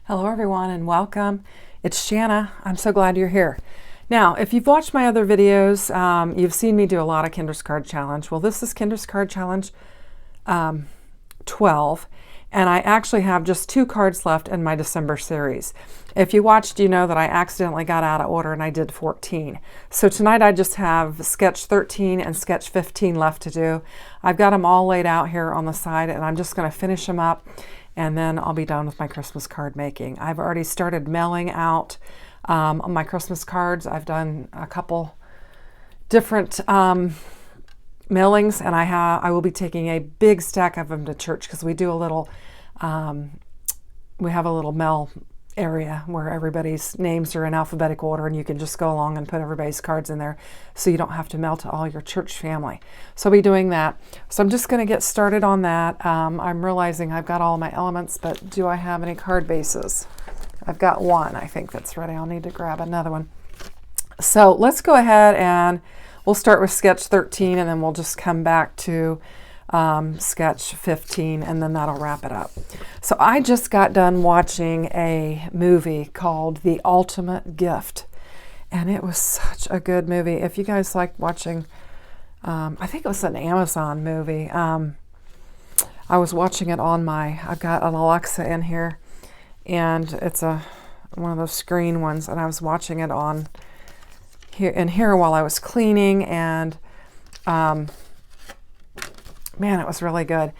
Hello everyone and welcome. It's Shanna. I'm so glad you're here. Now, if you've watched my other videos, you've seen me do a lot of Kinder's Card Challenge. Well, this is Kinder's Card Challenge 12, and I actually have just 2 cards left in my December series. If you watched, you know that I accidentally got out of order and I did 14. So tonight I just have sketch 13 and sketch 15 left to do. I've got them all laid out here on the side and I'm just going to finish them up and then I'll be done with my Christmas card making. I've already started mailing out my Christmas cards. I've done a couple different mailings, and I will be taking a big stack of them to church because we do a little, we have a little mail area where everybody's names are in alphabetical order and you can just go along and put everybody's cards in there so you don't have to mail to all your church family. So I'll be doing that. So I'm just going to get started on that. I'm realizing I've got all my elements, but do I have any card bases? I've got one, I think, that's ready. I'll need to grab another one. So let's go ahead and we'll start with sketch 13 and then we'll just come back to sketch 15 and then that'll wrap it up. So I just got done watching a movie called The Ultimate Gift, and it was such a good movie. If you guys like watching, I think it was an Amazon movie. I was watching it on I've got an Alexa in here, and it's one of those screen ones, and I was watching it on here while I was cleaning, and man, it was really good.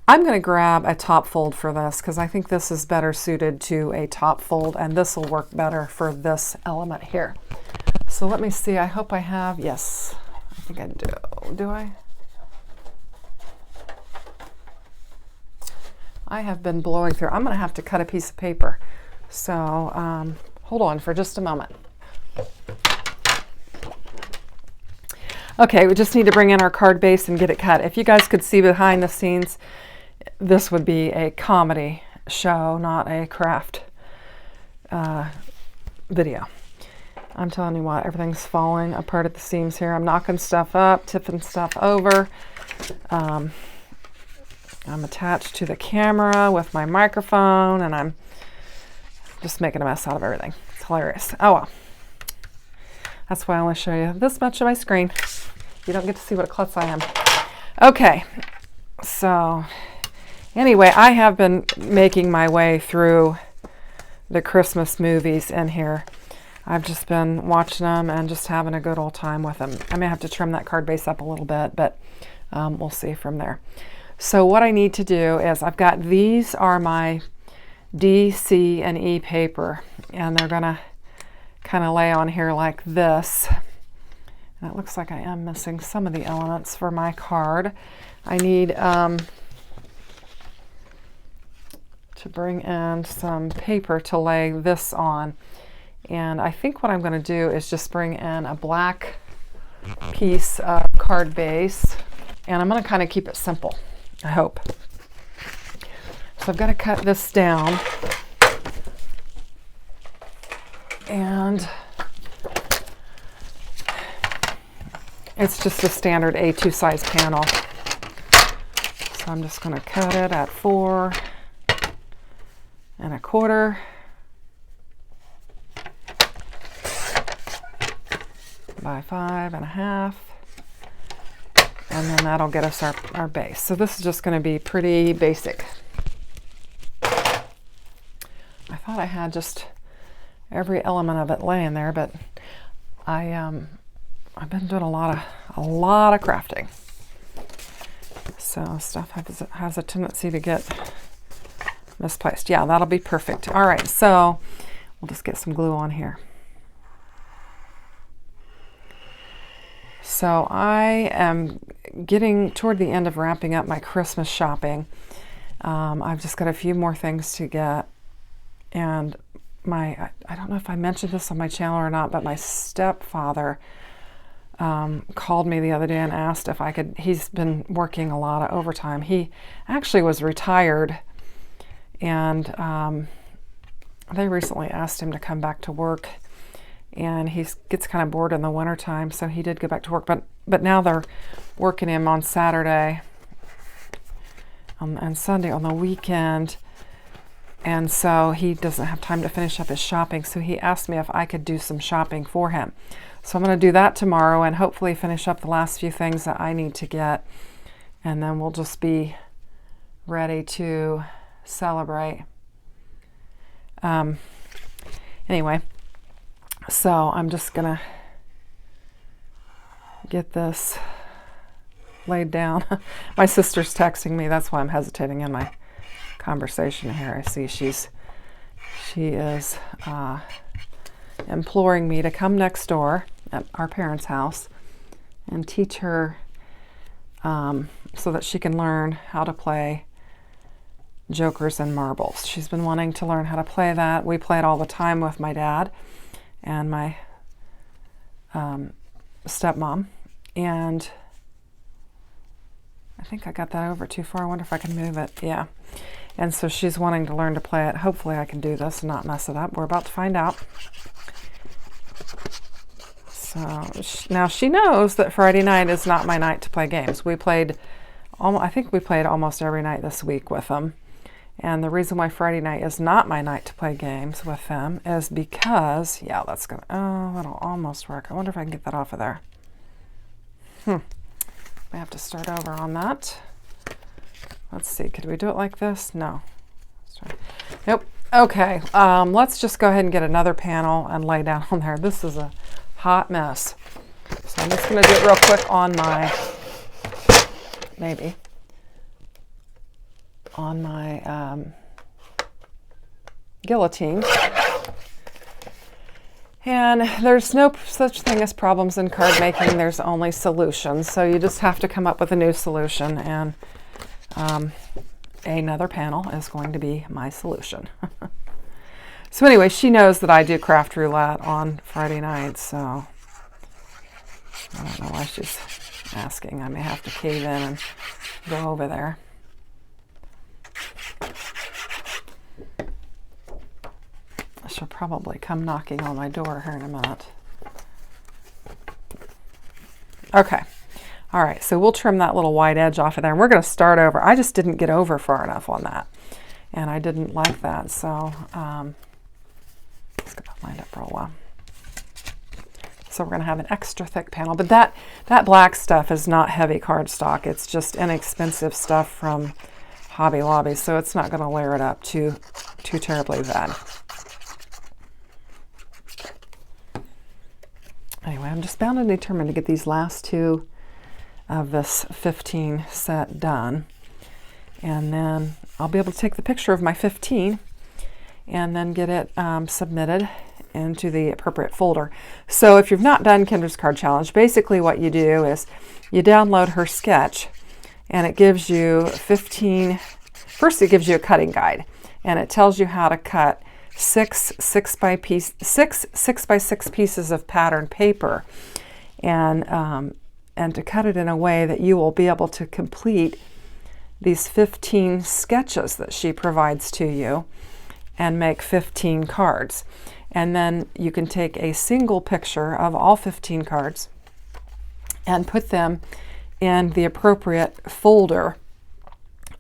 I'm going to grab a top fold for this because I think this is better suited to a top fold, and this will work better for this element here. So let me see. I hope I have. Yes, I think I do. Do I? I have been blowing through. I'm going to have to cut a piece of paper. So hold on for just a moment. Okay, we just need to bring in our card base and get it cut. If you guys could see behind the scenes, this would be a comedy show, not a craft video. I'm telling you what, everything's falling apart at the seams here. I'm knocking stuff up, tipping stuff over. I'm attached to the camera with my microphone, and I'm just making a mess out of everything. It's hilarious. Oh well. That's why I only show you this much of my screen. You don't get to see what a klutz I am. Okay, so anyway, I have been making my way through the Christmas movies in here. I've just been watching them and just having a good old time with them. I may have to trim that card base up a little bit, but we'll see from there. So what I need to do is these are my D, C, and E paper, and they're going to kind of lay on here like this. And it looks like I am missing some of the elements for my card. I need to bring in some paper to lay this on. And I think what I'm going to do is just bring in a black piece of card base. And I'm going to kind of keep it simple, I hope. So I've got to cut this down. And it's just a standard A2 size panel. So I'm just going to cut it at 4 1/4 by 5 1/2. And then that'll get us our base. So this is just going to be pretty basic. I thought I had just every element of it laying there, but I've been doing a lot of crafting, so stuff has a tendency to get misplaced. Yeah, that'll be perfect. All right, so we'll just get some glue on here. So I am getting toward the end of wrapping up my Christmas shopping. I've just got a few more things to get, and I don't know if I mentioned this on my channel or not, but my stepfather called me the other day and asked if I could. He's been working a lot of overtime. He actually was retired, and they recently asked him to come back to work, and he gets kind of bored in the wintertime, so he did go back to work, but now they're working him on Saturday and Sunday on the weekend. And so he doesn't have time to finish up his shopping. So he asked me if I could do some shopping for him. So I'm going to do that tomorrow and hopefully finish up the last few things that I need to get. And then we'll just be ready to celebrate. Anyway, so I'm just going to get this laid down. My sister's texting me. That's why I'm hesitating in my conversation here. I see she is imploring me to come next door at our parents' house and teach her so that she can learn how to play jokers and marbles. She's been wanting to learn how to play that. We play it all the time with my dad and my stepmom, and I think I got that over too far. I wonder if I can move it. Yeah. And so she's wanting to learn to play it. Hopefully I can do this and not mess it up. We're about to find out. So now she knows that Friday night is not my night to play games. I think we played almost every night this week with them. And the reason why Friday night is not my night to play games with them is because, yeah, that'll almost work. I wonder if I can get that off of there. I have to start over on that. Let's see, could we do it like this? No. Nope. Okay, let's just go ahead and get another panel and lay down on there. This is a hot mess. So I'm just going to do it real quick on my, guillotine. And there's no such thing as problems in card making. There's only solutions. So you just have to come up with a new solution, and another panel is going to be my solution. So anyway, she knows that I do craft roulette on Friday nights, so I don't know why she's asking. I may have to cave in and go over there. She'll probably come knocking on my door here in a minute. Okay. All right, so we'll trim that little white edge off of there, and we're going to start over. I just didn't get over far enough on that, and I didn't like that, so it's going to line up real well. So we're going to have an extra thick panel, but that black stuff is not heavy cardstock. It's just inexpensive stuff from Hobby Lobby, so it's not going to layer it up too terribly bad. Anyway, I'm just bound and determined to get these last two of this 15 set done, and then I'll be able to take the picture of my 15 and then get it submitted into the appropriate folder. So if you've not done Kendra's Card Challenge, basically what you do is you download her sketch, and it gives you 15. First, it gives you a cutting guide, and it tells you how to cut six 6 by 6 pieces of pattern paper, and to cut it in a way that you will be able to complete these 15 sketches that she provides to you and make 15 cards. And then you can take a single picture of all 15 cards and put them in the appropriate folder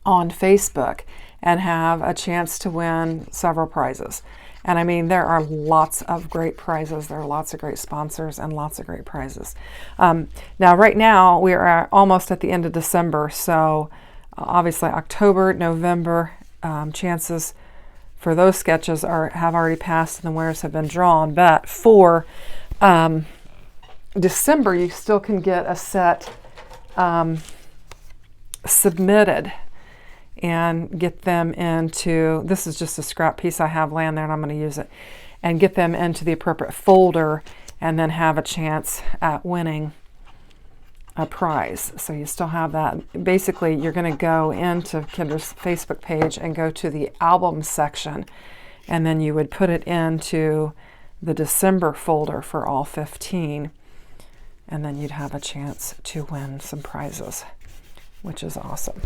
on Facebook and have a chance to win several prizes. And I mean, there are lots of great prizes. There are lots of great sponsors and lots of great prizes. Now, right now, we are almost at the end of December, so obviously October, November, chances for those sketches have already passed and the winners have been drawn. But for December, you still can get a set submitted and get them into, this is just a scrap piece I have laying there and I'm going to use it, and get them into the appropriate folder and then have a chance at winning a prize. So you still have that. Basically, you're going to go into Kendra's Facebook page and go to the album section, and then you would put it into the December folder for all 15, and then you'd have a chance to win some prizes, which is awesome.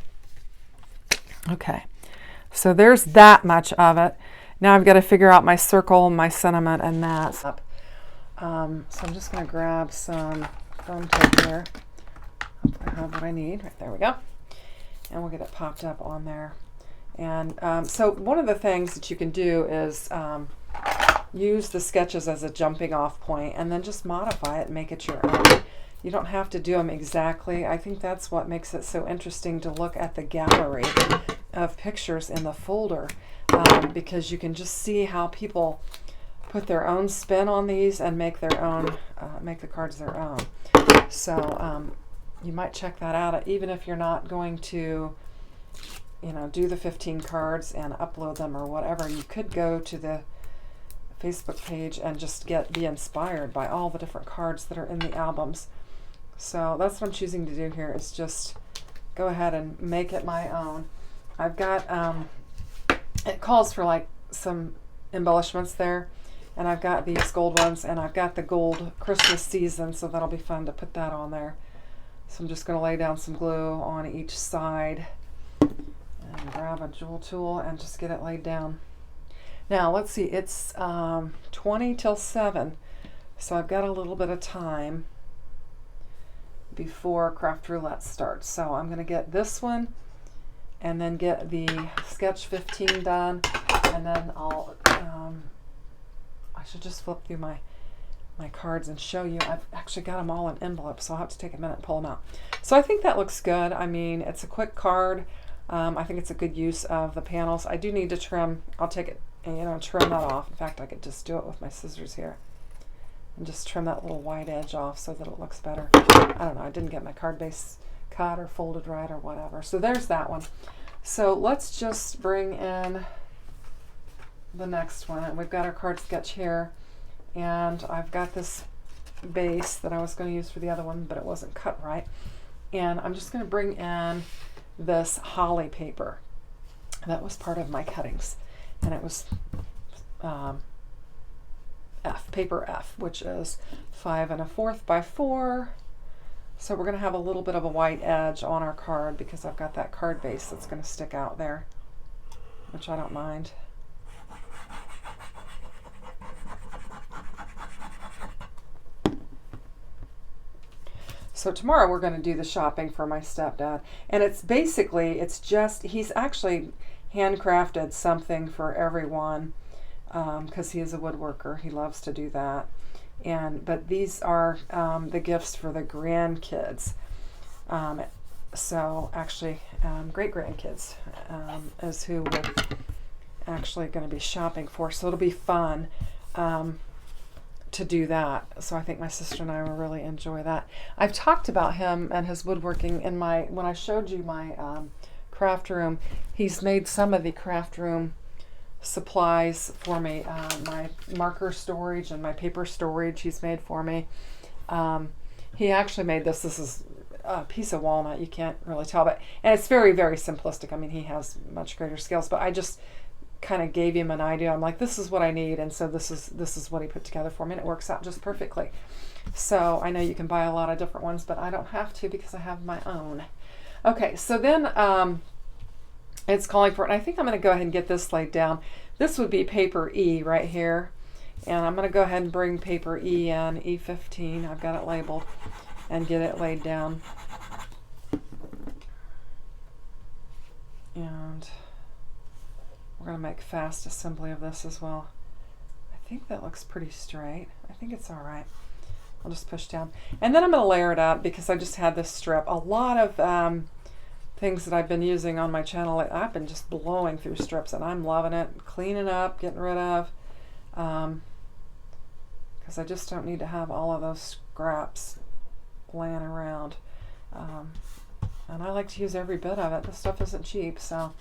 Okay, so there's that much of it. Now I've got to figure out my circle, my sentiment, and that. So I'm just going to grab some foam tape here. Hopefully I have what I need. Right, there we go. And we'll get it popped up on there. And so one of the things that you can do is use the sketches as a jumping off point and then just modify it and make it your own. You don't have to do them exactly. I think that's what makes it so interesting to look at the gallery of pictures in the folder, because you can just see how people put their own spin on these and make their own, make the cards their own. So you might check that out, even if you're not going to, you know, do the 15 cards and upload them or whatever. You could go to the Facebook page and just be inspired by all the different cards that are in the albums. So that's what I'm choosing to do here, is just go ahead and make it my own. I've got, it calls for like some embellishments there, and I've got these gold ones, and I've got the gold Christmas season, so that'll be fun to put that on there. So I'm just going to lay down some glue on each side and grab a jewel tool and just get it laid down. Now let's see, it's 20 till 7, so I've got a little bit of time before Craft Roulette starts. So I'm going to get this one and then get the sketch 15 done, and then I'll I should just flip through my cards and show you. I've actually got them all in envelopes, so I'll have to take a minute and pull them out. So I think that looks good. I mean, it's a quick card. I think it's a good use of the panels. I do need to trim. I'll take it and, you know, trim that off. In fact, I could just do it with my scissors here and just trim that little white edge off so that it looks better. I don't know, I didn't get my card base cut or folded right or whatever. So there's that one. So let's just bring in the next one. And we've got our card sketch here, and I've got this base that I was going to use for the other one, but it wasn't cut right. And I'm just going to bring in this holly paper. That was part of my cuttings, and it was paper F, which is 5 1/4 by 4. So we're going to have a little bit of a white edge on our card because I've got that card base that's going to stick out there, which I don't mind. So tomorrow we're going to do the shopping for my stepdad, and it's basically, it's just, he's actually handcrafted something for everyone, because he is a woodworker. He loves to do that. But these are the gifts for the grandkids. So actually, great grandkids is who we're actually going to be shopping for. So it'll be fun to do that. So I think my sister and I will really enjoy that. I've talked about him and his woodworking in when I showed you my craft room. He's made some of the craft room supplies for me. My marker storage and my paper storage he's made for me. He actually made this. This is a piece of walnut. You can't really tell, and it's very, very simplistic. I mean, he has much greater skills, but I just kind of gave him an idea. I'm like, this is what I need, and so this is what he put together for me, and it works out just perfectly. So I know you can buy a lot of different ones, but I don't have to because I have my own. Okay, so then it's calling for it. And I think I'm going to go ahead and get this laid down. This would be paper E right here, and I'm going to go ahead and bring paper E in, E15. I've got it labeled, and get it laid down. And we're going to make fast assembly of this as well. I think that looks pretty straight. I think it's all right. I'll just push down. And then I'm going to layer it up because I just had this strip. A lot of things that I've been using on my channel, I've been just blowing through strips, and I'm loving it. Cleaning up, getting rid of. Because I just don't need to have all of those scraps laying around. And I like to use every bit of it. This stuff isn't cheap, so...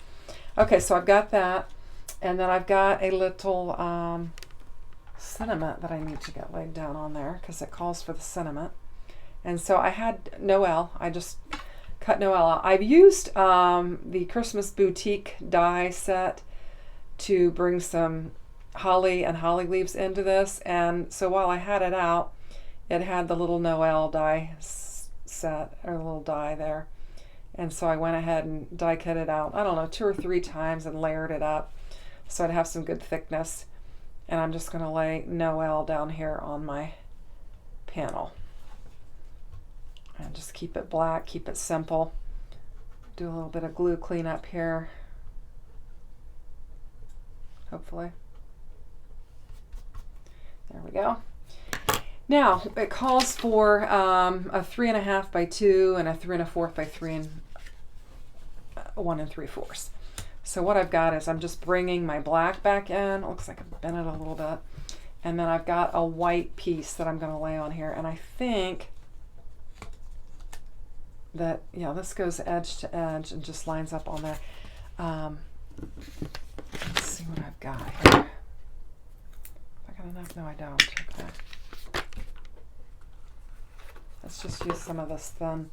Okay, so I've got that, and then I've got a little sentiment that I need to get laid down on there because it calls for the sentiment. And so I had Noel. I just cut Noel out. I've used the Christmas Boutique die set to bring some holly and holly leaves into this, and so while I had it out, it had the little Noel die set, or a little die there. And so I went ahead and die cut it out, I don't know, 2 or 3 times and layered it up so I'd have some good thickness. And I'm just going to lay Noel down here on my panel. And just keep it black, keep it simple. Do a little bit of glue cleanup here. hopefully. There we go. Now, it calls for a 3.5 by 2 and a 3 1/4 by 3 and 1 3/4. So what I've got is I'm just bringing my black back in. It looks like I've bent it a little bit. And then I've got a white piece that I'm going to lay on here. And I think that, yeah, this goes edge to edge and just lines up on there. Let's see what I've got here. I got enough? No, I don't. Okay. Let's just use some of this thin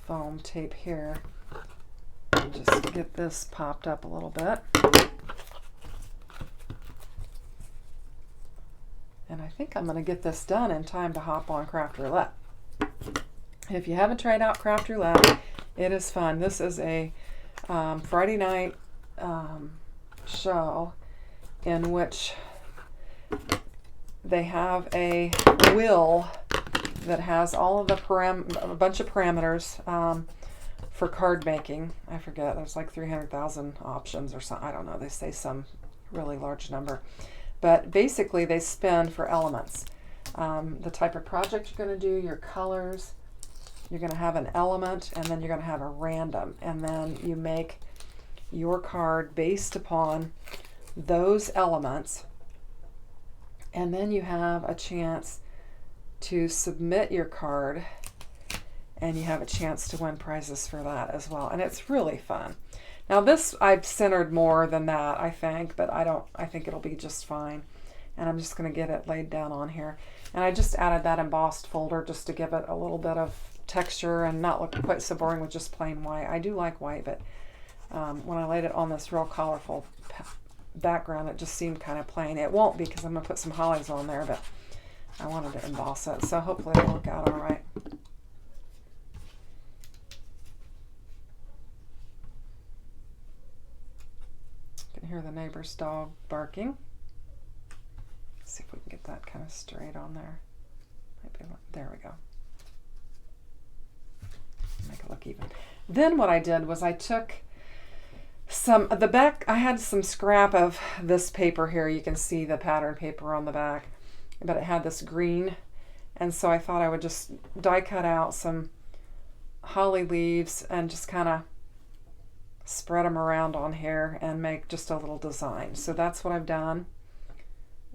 foam tape here. Just get this popped up a little bit. And I think I'm going to get this done in time to hop on Craft Roulette. If you haven't tried out Craft Roulette, it is fun. This is a Friday night show in which they have a wheel that has all of the a bunch of parameters for card making. I forget, there's like 300,000 options or something. I don't know, they say some really large number. But basically they spin for elements. The type of project you're going to do, your colors, you're going to have an element, and then you're going to have a random. And then you make your card based upon those elements. And then you have a chance to submit your card, and you have a chance to win prizes for that as well. And it's really fun. Now this I've centered more than that, I think, but I think it'll be just fine. And I'm just going to get it laid down on here. And I just added that embossed folder just to give it a little bit of texture and not look quite so boring with just plain white. I do like white, but when I laid it on this real colorful background, it just seemed kind of plain. It won't be because I'm going to put some hollies on there, but I wanted to emboss it, so hopefully it'll work out all right. You can hear the neighbor's dog barking. Let's see if we can get that kind of straight on there. Maybe, there we go. Make it look even. Then what I did was I took some of the back. I had some scrap of this paper here. You can see the pattern paper on the back, but it had this green, and so I thought I would just die cut out some holly leaves and just kind of spread them around on here and make just a little design. So that's what I've done,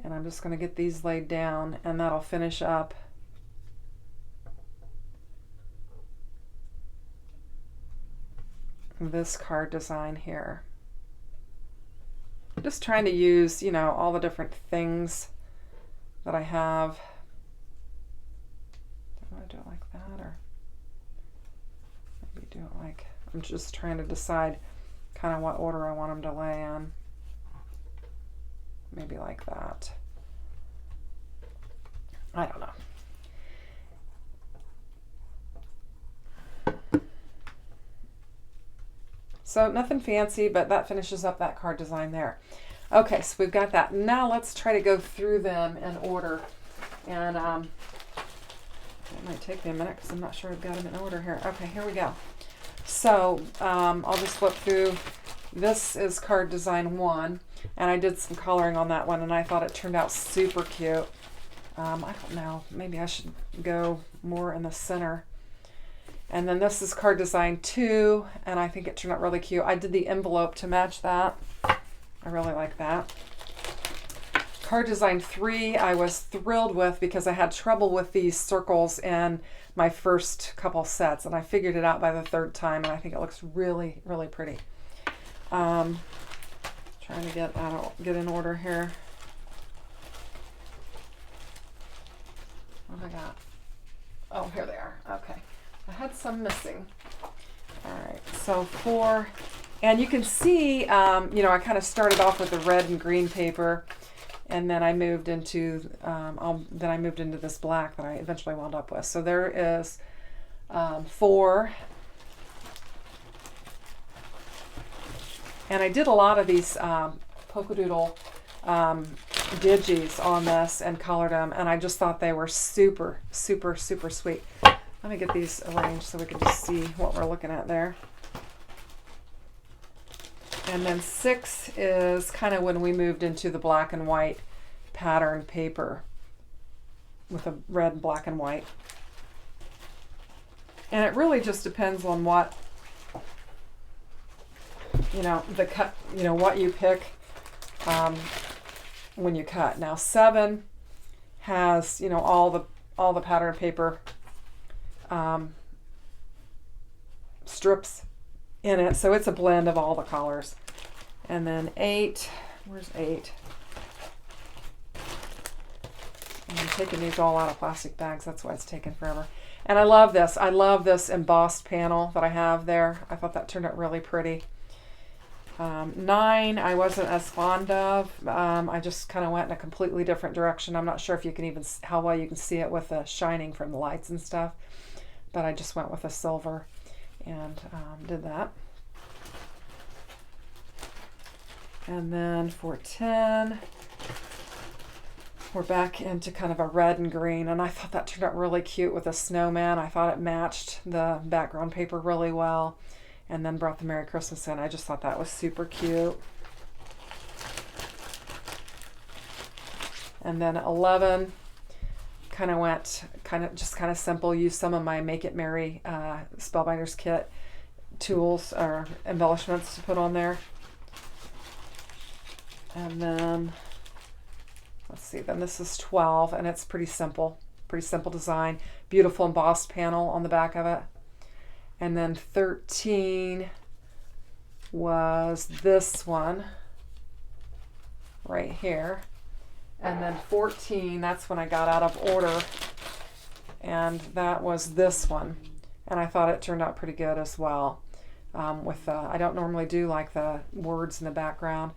and I'm just going to get these laid down, and that'll finish up this card design here. I'm just trying to use, you know, all the different things that I have. Do I do it like that, or maybe do it like, I'm just trying to decide kind of what order I want them to lay in. Maybe like that. I don't know. So nothing fancy, but that finishes up that card design there. Okay, so we've got that. Now let's try to go through them in order. And it might take me a minute because I'm not sure I've got them in order here. Okay, here we go. So I'll just flip through. This is card design 1, and I did some coloring on that one, and I thought it turned out super cute. I don't know, maybe I should go more in the center. And then this is card design 2, and I think it turned out really cute. I did the envelope to match that. I really like that. Card design 3 I was thrilled with because I had trouble with these circles in my first couple sets, and I figured it out by the third time, and I think it looks really, really pretty. Trying to get in order here. What have I got? Oh, here they are. Okay. I had some missing. All right, so 4, and you can see, you know, I kind of started off with the red and green paper, and then I moved into, this black that I eventually wound up with. So there is 4, and I did a lot of these polka doodle digis on this and colored them, and I just thought they were super, super, super sweet. Let me get these arranged so we can just see what we're looking at there. And then 6 is kind of when we moved into the black and white pattern paper with a red, black, and white. And it really just depends on what, the cut, what you pick when you cut. Now 7 has, all the pattern paper strips in it, so it's a blend of all the colors. And then 8, where's 8? I'm taking these all out of plastic bags, that's why it's taking forever. And I love this. I love this embossed panel that I have there. I thought that turned out really pretty. 9 I wasn't as fond of. I just kind of went in a completely different direction. I'm not sure if you can even, how well you can see it with the shining from the lights and stuff, but I just went with a silver and did that. And then for 10, we're back into kind of a red and green, and I thought that turned out really cute with a snowman. I thought it matched the background paper really well, and then brought the Merry Christmas in. I just thought that was super cute. And then 11 kind of went kind of simple. Used some of my Make It Merry Spellbinders kit tools or embellishments to put on there. And then let's see, then this is 12, and it's pretty simple design. Beautiful embossed panel on the back of it. And then 13 was this one right here. And then 14, that's when I got out of order, and that was this one. And I thought it turned out pretty good as well. I don't normally do like the words in the background.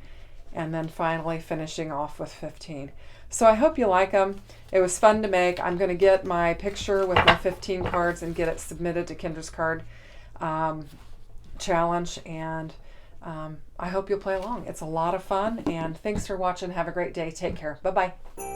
And then finally finishing off with 15. So I hope you like them. It was fun to make. I'm going to get my picture with my 15 cards and get it submitted to Kendra's Card Challenge. And I hope you'll play along. It's a lot of fun. And thanks for watching. Have a great day. Take care. Bye-bye.